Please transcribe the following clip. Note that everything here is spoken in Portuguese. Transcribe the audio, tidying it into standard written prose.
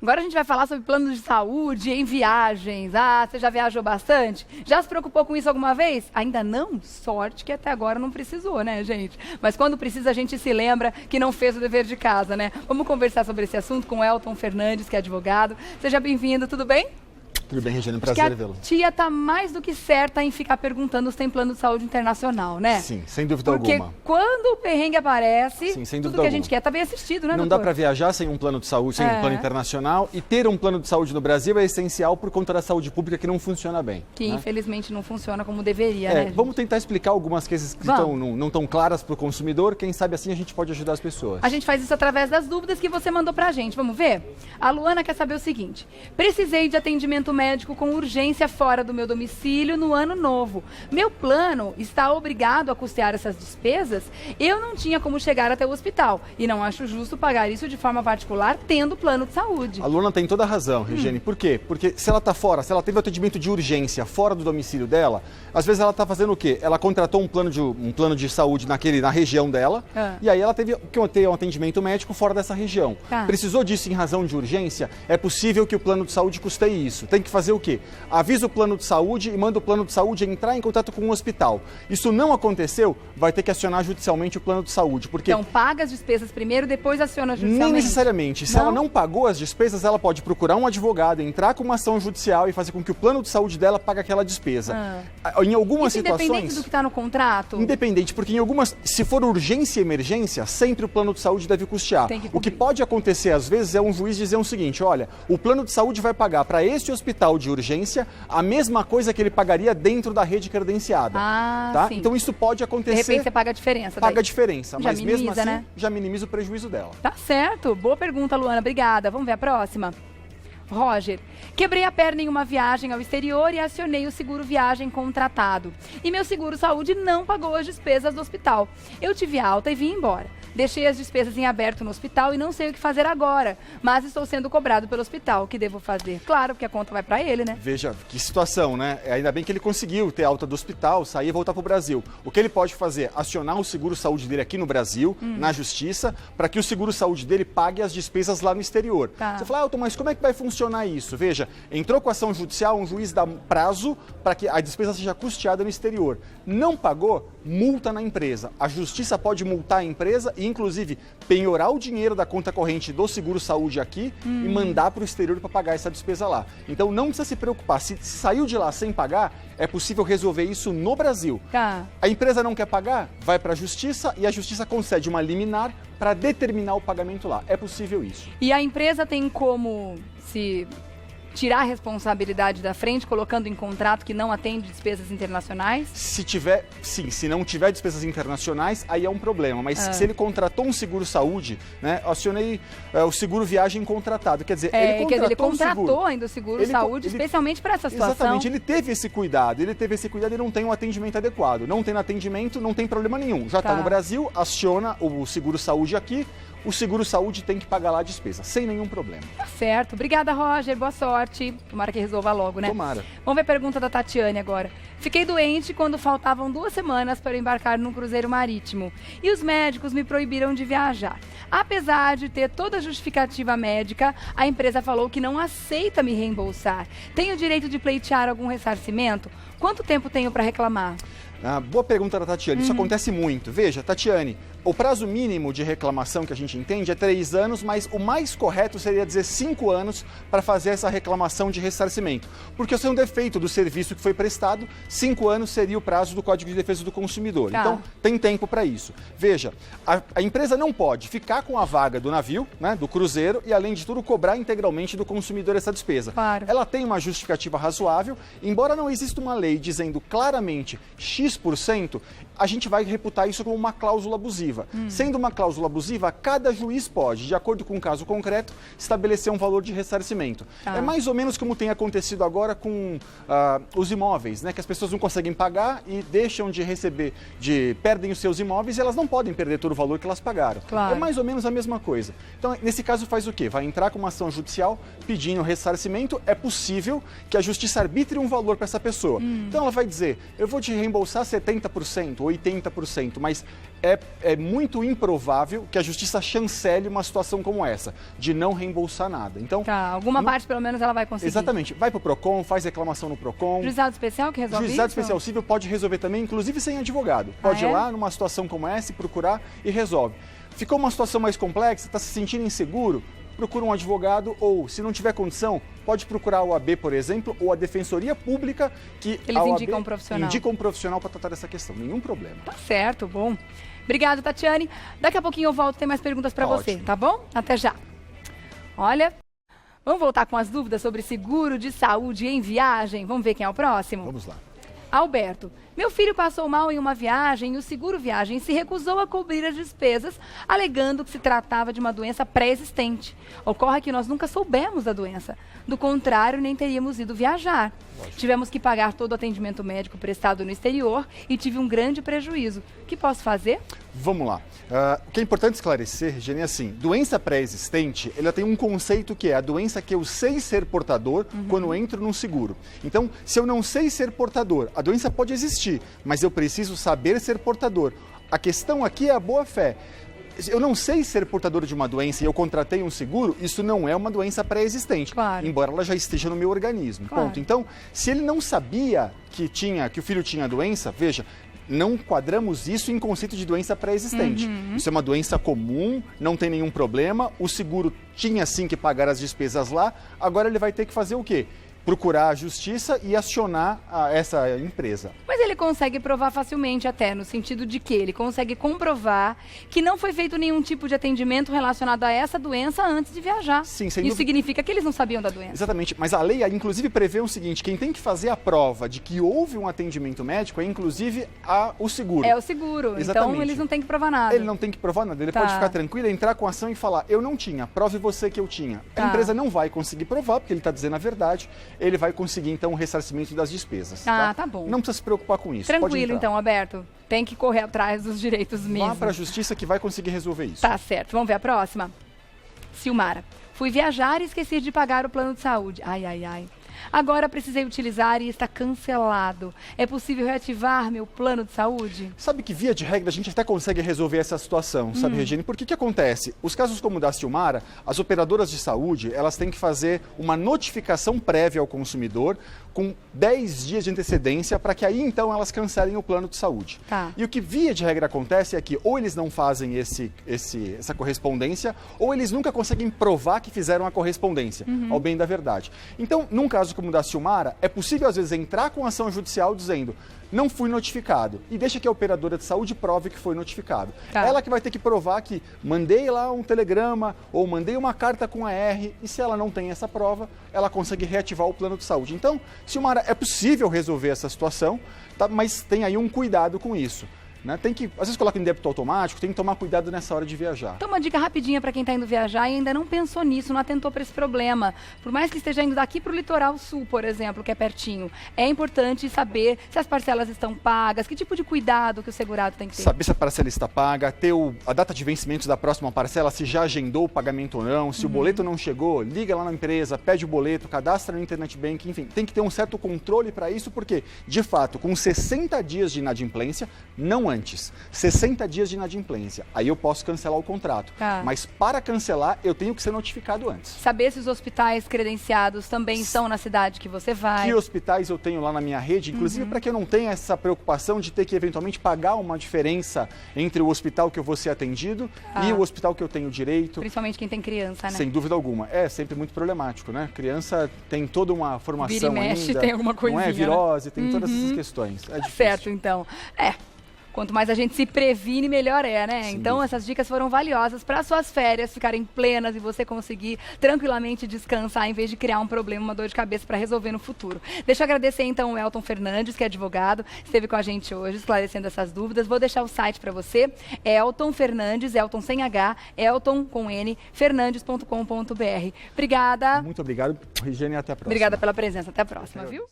Agora a gente vai falar sobre planos de saúde em viagens. Ah, você já viajou bastante? Já se preocupou com isso alguma vez? Ainda não? Sorte que até agora não precisou, né, gente? Mas quando precisa, a gente se lembra que não fez o dever de casa, né? Vamos conversar sobre esse assunto com o Elton Fernandes, que é advogado. Seja bem-vindo, tudo bem? Tudo bem, Regiane, prazer vê-lo. A tia tá mais do que certa em ficar perguntando se tem plano de saúde internacional, né? Sim, sem dúvida alguma. Porque quando o perrengue aparece, sim, sem tudo dúvida que a alguma. gente quer tá bem assistido, né, Não doutor? dá para viajar sem um plano de saúde, sem um plano internacional. E ter um plano de saúde no Brasil é essencial por conta da saúde pública que não funciona bem. Que né? infelizmente não funciona como deveria, né? Vamos tentar explicar algumas coisas que não tão claras para o consumidor. Quem sabe assim a gente pode ajudar as pessoas. A gente faz isso através das dúvidas que você mandou pra gente. Vamos ver? A Luana quer saber o seguinte. Precisei de atendimento médico com urgência fora do meu domicílio no ano novo. Meu plano está obrigado a custear essas despesas? Eu não tinha como chegar até o hospital e não acho justo pagar isso de forma particular tendo plano de saúde. A Luana tem toda a razão, Regiane. Por quê? Porque se ela está fora, se ela teve atendimento de urgência fora do domicílio dela, às vezes ela está fazendo o quê? Ela contratou um plano de saúde na região dela e aí ela teve que ter um atendimento médico fora dessa região. Precisou disso em razão de urgência? É possível que o plano de saúde custeie isso. Tem que fazer o quê? Avisa o plano de saúde e manda o plano de saúde entrar em contato com um hospital. Isso não aconteceu, vai ter que acionar judicialmente o plano de saúde. Porque então paga as despesas primeiro, depois aciona judicialmente? Nem necessariamente. Se ela não pagou as despesas, ela pode procurar um advogado, entrar com uma ação judicial e fazer com que o plano de saúde dela pague aquela despesa. Em algumas situações... Independente do que está no contrato? Independente, porque em algumas... Se for urgência e emergência, sempre o plano de saúde deve custear. O que pode acontecer, às vezes, é um juiz dizer o seguinte, olha, o plano de saúde vai pagar para este hospital de urgência a mesma coisa que ele pagaria dentro da rede credenciada. Tá? Então isso pode acontecer. De repente você paga a diferença. Paga a diferença, mas minimiza, mesmo assim né? já minimiza o prejuízo dela. Tá certo. Boa pergunta, Luana. Obrigada. Vamos ver a próxima? Roger, quebrei a perna em uma viagem ao exterior e acionei o seguro viagem contratado. E meu seguro saúde não pagou as despesas do hospital. Eu tive alta e vim embora. Deixei as despesas em aberto no hospital e não sei o que fazer agora. Mas estou sendo cobrado pelo hospital. O que devo fazer? Claro, porque a conta vai para ele, né? Veja, que situação, né? Ainda bem que ele conseguiu ter alta do hospital, sair e voltar para o Brasil. O que ele pode fazer? Acionar o seguro saúde dele aqui no Brasil, na justiça, para que o seguro saúde dele pague as despesas lá no exterior. Você fala, Elton, mas como é que vai funcionar isso? Veja, entrou com ação judicial, um juiz dá prazo para que a despesa seja custeada no exterior. Não pagou? Multa na empresa. A justiça pode multar a empresa e, inclusive, penhorar o dinheiro da conta corrente do seguro-saúde aqui e mandar para o exterior para pagar essa despesa lá. Então, não precisa se preocupar. Se saiu de lá sem pagar, é possível resolver isso no Brasil. A empresa não quer pagar? Vai para a justiça e a justiça concede uma liminar para determinar o pagamento lá. É possível isso. E a empresa tem como se tirar a responsabilidade da frente, colocando em contrato que não atende despesas internacionais? Se tiver, sim. Se não tiver despesas internacionais, aí é um problema. Mas se ele contratou um seguro-saúde, né? Acionei o seguro viagem contratado. Quer dizer, ele contratou ainda o seguro-saúde, especialmente para essa situação. Exatamente. Ele teve esse cuidado. E não tem um atendimento adequado. Não tem atendimento, não tem problema nenhum. Já está no Brasil, aciona o seguro-saúde aqui. O seguro-saúde tem que pagar lá a despesa, sem nenhum problema. Tá certo. Obrigada, Roger. Boa sorte. Tomara que resolva logo, né? Tomara. Vamos ver a pergunta da Tatiane agora. Fiquei doente quando faltavam 2 semanas para embarcar num cruzeiro marítimo. E os médicos me proibiram de viajar. Apesar de ter toda a justificativa médica, a empresa falou que não aceita me reembolsar. Tenho direito de pleitear algum ressarcimento? Quanto tempo tenho para reclamar? Boa pergunta da Tatiane. Isso acontece muito. Veja, Tatiane, o prazo mínimo de reclamação que a gente entende é 3 anos, mas o mais correto seria dizer 5 anos para fazer essa reclamação de ressarcimento. Porque se é um defeito do serviço que foi prestado, 5 anos seria o prazo do Código de Defesa do Consumidor. Então, tem tempo para isso. Veja, a empresa não pode ficar com a vaga do navio, né, do cruzeiro, e além de tudo cobrar integralmente do consumidor essa despesa. Ela tem uma justificativa razoável, embora não exista uma lei dizendo claramente X%, a gente vai reputar isso como uma cláusula abusiva. Sendo uma cláusula abusiva, cada juiz pode, de acordo com o caso concreto, estabelecer um valor de ressarcimento. É mais ou menos como tem acontecido agora com os imóveis, né? Que as pessoas não conseguem pagar e deixam de receber, perdem os seus imóveis e elas não podem perder todo o valor que elas pagaram. É mais ou menos a mesma coisa. Então, nesse caso, faz o quê? Vai entrar com uma ação judicial pedindo ressarcimento. É possível que a justiça arbitre um valor para essa pessoa. Então, ela vai dizer, eu vou te reembolsar 70%, 80%, mas é muito improvável que a justiça chancele uma situação como essa, de não reembolsar nada. Então, alguma parte pelo menos ela vai conseguir. Exatamente. Vai para o PROCON, faz reclamação no PROCON. Juizado especial que resolve Juizado isso? especial civil pode resolver também, inclusive sem advogado. Pode ir lá numa situação como essa, procurar e resolve. Ficou uma situação mais complexa, está se sentindo inseguro, procura um advogado ou, se não tiver condição, pode procurar a OAB, por exemplo, ou a Defensoria Pública, que eles a OAB indicam um profissional. Indica um profissional para tratar dessa questão. Nenhum problema. Tá certo, bom. Obrigada, Tatiane. Daqui a pouquinho eu volto, tem mais perguntas para você, tá bom? Até já. Olha, vamos voltar com as dúvidas sobre seguro de saúde em viagem. Vamos ver quem é o próximo? Vamos lá. Alberto, meu filho passou mal em uma viagem e o seguro viagem se recusou a cobrir as despesas, alegando que se tratava de uma doença pré-existente. Ocorre que nós nunca soubemos da doença. Do contrário, nem teríamos ido viajar. Tivemos que pagar todo o atendimento médico prestado no exterior e tive um grande prejuízo. O que posso fazer? Vamos lá. O que é importante esclarecer, Regina, é assim, doença pré-existente, ela tem um conceito que é a doença que eu sei ser portador quando entro num seguro. Então, se eu não sei ser portador, a doença pode existir, mas eu preciso saber ser portador. A questão aqui é a boa-fé. Eu não sei ser portador de uma doença e eu contratei um seguro, isso não é uma doença pré-existente, embora ela já esteja no meu organismo. Ponto. Então, se ele não sabia que o filho tinha a doença, veja, não quadramos isso em conceito de doença pré-existente. Isso é uma doença comum, não tem nenhum problema, o seguro tinha sim que pagar as despesas lá, agora ele vai ter que fazer o quê? Procurar a justiça e acionar essa empresa. Mas ele consegue provar facilmente até, no sentido de que ele consegue comprovar que não foi feito nenhum tipo de atendimento relacionado a essa doença antes de viajar. Sim, sem Isso dúvida. significa que eles não sabiam da doença. Exatamente, mas a lei inclusive prevê o seguinte, quem tem que fazer a prova de que houve um atendimento médico é inclusive o seguro. É o seguro, exatamente. Então eles não têm que provar nada. Ele não tem que provar nada, ele pode ficar tranquilo, entrar com a ação e falar, eu não tinha, prove você que eu tinha. A empresa não vai conseguir provar, porque ele está dizendo a verdade, ele vai conseguir então o ressarcimento das despesas. Tá bom. Não precisa se preocupar com isso. Tranquilo então, Alberto. Tem que correr atrás dos direitos mesmo. Vá para a justiça que vai conseguir resolver isso. Tá certo. Vamos ver a próxima? Silmara. Fui viajar e esqueci de pagar o plano de saúde. Ai, ai, ai. Agora precisei utilizar e está cancelado. É possível reativar meu plano de saúde? Sabe que, via de regra, a gente até consegue resolver essa situação, sabe, Regina? Por que acontece? Os casos como o da Silmara, as operadoras de saúde, elas têm que fazer uma notificação prévia ao consumidor com 10 dias de antecedência para que aí, então, elas cancelem o plano de saúde. E o que, via de regra, acontece é que ou eles não fazem essa correspondência, ou eles nunca conseguem provar que fizeram a correspondência, ao bem da verdade. Então, num caso como o da Silmara, é possível, às vezes, entrar com ação judicial dizendo não fui notificado e deixa que a operadora de saúde prove que foi notificado. Ela que vai ter que provar que mandei lá um telegrama ou mandei uma carta com AR e se ela não tem essa prova, ela consegue reativar o plano de saúde. Então, Silmara, é possível resolver essa situação, tá? Mas tem aí um cuidado com isso. Né? Às vezes coloca em débito automático, tem que tomar cuidado nessa hora de viajar. Então, uma dica rapidinha para quem está indo viajar e ainda não pensou nisso, não atentou para esse problema. Por mais que esteja indo daqui para o litoral sul, por exemplo, que é pertinho, é importante saber se as parcelas estão pagas, que tipo de cuidado que o segurado tem que ter. Saber se a parcela está paga, ter a data de vencimento da próxima parcela, se já agendou o pagamento ou não, se o boleto não chegou, liga lá na empresa, pede o boleto, cadastra no Internet Bank, enfim, tem que ter um certo controle para isso, porque, de fato, com 60 dias de inadimplência, não antes, 60 dias de inadimplência, aí eu posso cancelar o contrato. Mas para cancelar, eu tenho que ser notificado antes. Saber se os hospitais credenciados também estão na cidade que você vai. Que hospitais eu tenho lá na minha rede, inclusive para que eu não tenha essa preocupação de ter que eventualmente pagar uma diferença entre o hospital que eu vou ser atendido e o hospital que eu tenho direito. Principalmente quem tem criança, né? Sem dúvida alguma. É sempre muito problemático, né? Criança tem toda uma formação Vira e mexe, ainda. Tem alguma coisinha, não é virose, tem todas essas questões. É difícil. Certo, então. Quanto mais a gente se previne, melhor é, né? Sim. Então, essas dicas foram valiosas para suas férias ficarem plenas e você conseguir tranquilamente descansar em vez de criar um problema, uma dor de cabeça para resolver no futuro. Deixa eu agradecer, então, o Elton Fernandes, que é advogado, esteve com a gente hoje esclarecendo essas dúvidas. Vou deixar o site para você, Elton Fernandes, Elton sem H, Elton com N, fernandes.com.br. Obrigada. Muito obrigado, Regina, e até a próxima. Obrigada pela presença. Até a próxima, viu?